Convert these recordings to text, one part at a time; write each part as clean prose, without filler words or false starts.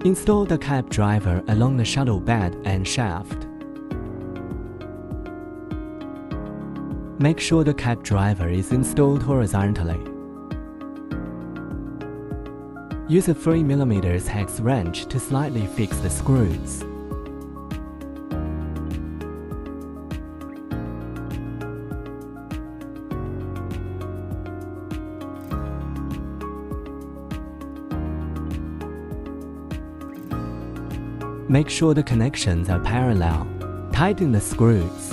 Install the cap driver along the shuttle bed and shaft. Make sure the cap driver is installed horizontally. Use a 3mm hex wrench to slightly fix the screws. Make sure the connections are parallel. Tighten the screws.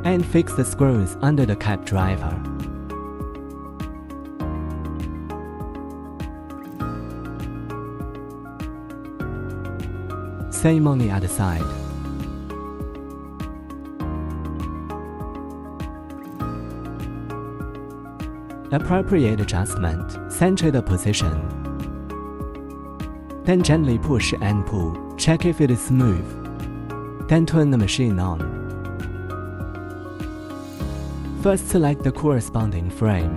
And fix the screws under the cap driver. Same on the other side. Appropriate adjustment. Center the position. Then gently push and pull. Check if it is smooth. Then turn the machine on. First select the corresponding frame.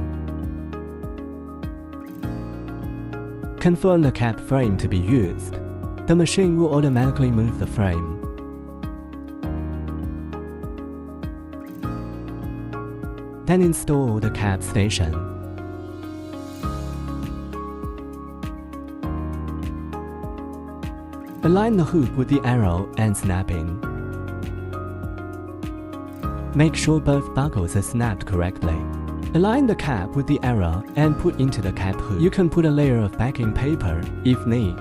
Confirm the cap frame to be used. The machine will automatically move the frame. Then install the cap station. Align the hook with the arrow and snap in. Make sure both buckles are snapped correctly. Align the cap with the arrow and put into the cap hook. You can put a layer of backing paper if need.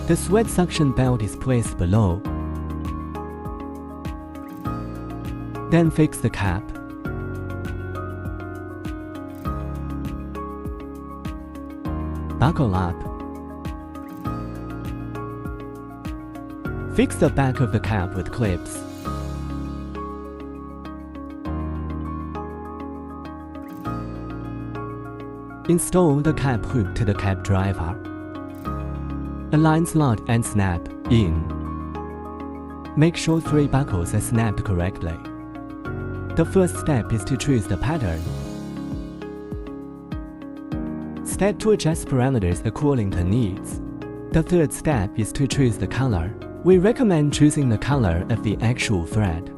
The sweat suction belt is placed below. Then fix the cap. Buckle up. Fix the back of the cap with clips. Install the cap hook to the cap driver. Align slot and snap in. Make sure 3 buckles are snapped correctly. The first step is to choose the pattern. Step 2 adjust parameters according to needs. The third step is to choose the color. We recommend choosing the color of the actual thread.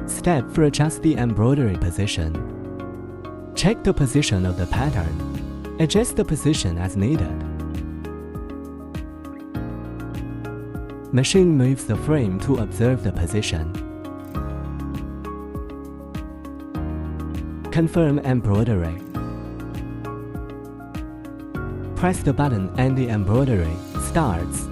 Step 4 adjust the embroidery position. Check the position of the pattern. Adjust the position as needed. Machine moves the frame to observe the position. Confirm embroidery. Press the button and the embroidery starts.